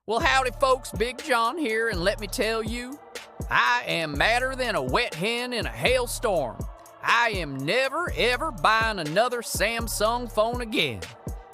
Well, howdy folks, Big John here, and let me tell you, I am madder than a wet hen in a hailstorm. I am never ever buying another Samsung phone again.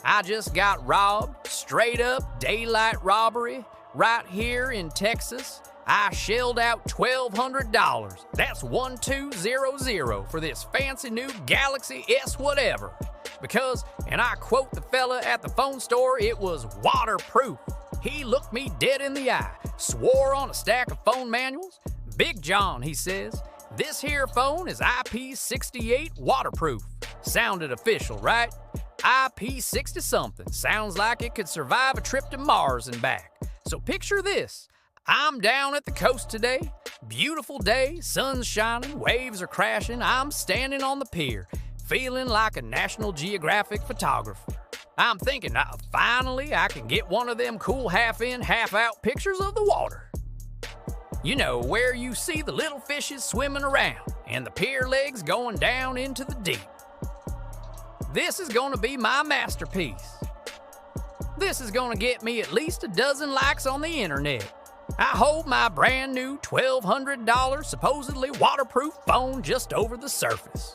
I just got robbed, straight up daylight robbery, right here in Texas. I shelled out $1,200. That's 1200 for this fancy new Galaxy S whatever. Because, and I quote the fella at the phone store, it was waterproof. He looked me dead in the eye, swore on a stack of phone manuals. Big John, he says, this here phone is IP68 waterproof. Sounded official, right? IP60 something. Sounds like it could survive a trip to Mars and back. So picture this. I'm down at the coast today. Beautiful day, sun's shining, waves are crashing. I'm standing on the pier, feeling like a National Geographic photographer. I'm thinking, finally, I can get one of them cool half-in, half-out pictures of the water. You know, where you see the little fishes swimming around and the pier legs going down into the deep. This is gonna be my masterpiece. This is gonna get me at least a dozen likes on the internet. I hold my brand new $1,200 supposedly waterproof phone just over the surface.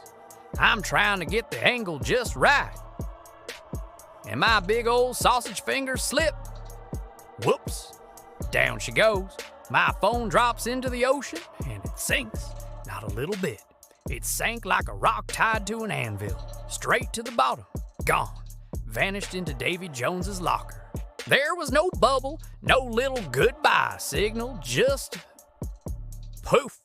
I'm trying to get the angle just right. And my big old sausage fingers slip. Whoops. Down she goes. My phone drops into the ocean and it sinks. Not a little bit. It sank like a rock tied to an anvil. Straight to the bottom. Gone. Vanished into Davy Jones's locker. There was no bubble, no little goodbye signal, just poof.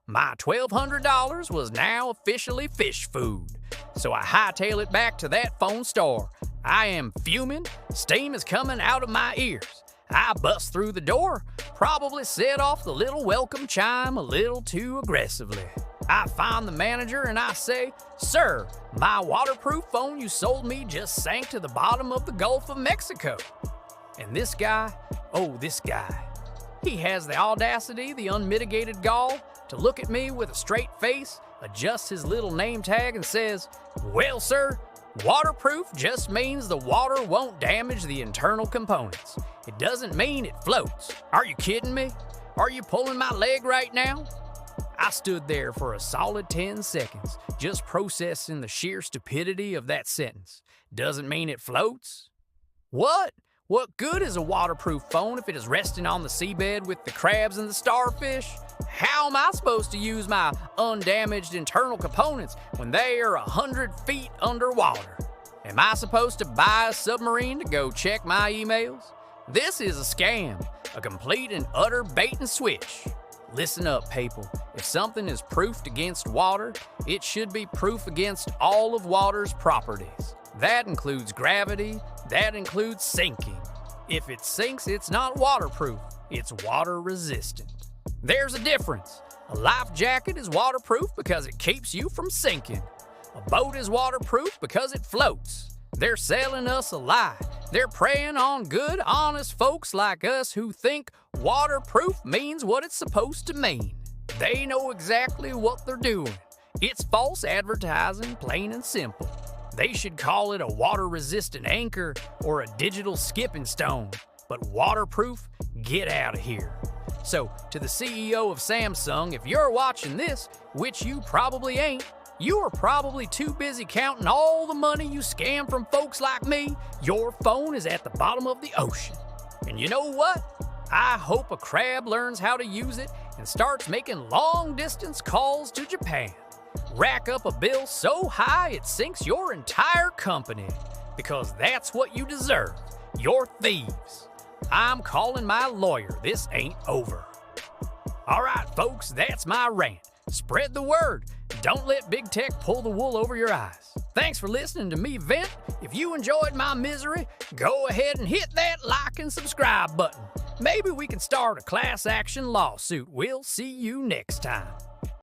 My $1,200 was now officially fish food. So I hightail it back to that phone store. I am fuming, steam is coming out of my ears. I bust through the door, probably set off the little welcome chime a little too aggressively. I find the manager and I say, "Sir, my waterproof phone you sold me just sank to the bottom of the Gulf of Mexico." And this guy, he has the audacity, the unmitigated gall, to look at me with a straight face, adjusts his little name tag and says, "Well, sir, waterproof just means the water won't damage the internal components. It doesn't mean it floats. Are you kidding me? Are you pulling my leg right now?" I stood there for a solid 10 seconds, just processing the sheer stupidity of that sentence. Doesn't mean it floats? What? What good is a waterproof phone if it is resting on the seabed with the crabs and the starfish? How am I supposed to use my undamaged internal components when they are 100 feet underwater? Am I supposed to buy a submarine to go check my emails? This is a scam, a complete and utter bait and switch. Listen up, people. If something is proofed against water, it should be proof against all of water's properties. That includes gravity, that includes sinking. If it sinks, it's not waterproof, it's water resistant. There's a difference. A life jacket is waterproof because it keeps you from sinking. A boat is waterproof because it floats. They're selling us a lie. They're preying on good, honest folks like us who think waterproof means what it's supposed to mean. They know exactly what they're doing. It's false advertising, plain and simple. They should call it a water-resistant anchor or a digital skipping stone. But waterproof? Get out of here. So, to the CEO of Samsung, if you're watching this, which you probably ain't, you are probably too busy counting all the money you scam from folks like me. Your phone is at the bottom of the ocean. And you know what? I hope a crab learns how to use it and starts making long-distance calls to Japan. Rack up a bill so high it sinks your entire company. Because that's what you deserve. You're thieves. I'm calling my lawyer. This ain't over. All right, folks, that's my rant. Spread the word. Don't let big tech pull the wool over your eyes. Thanks for listening to me vent. If you enjoyed my misery, go ahead and hit that like and subscribe button. Maybe we can start a class action lawsuit. We'll see you next time.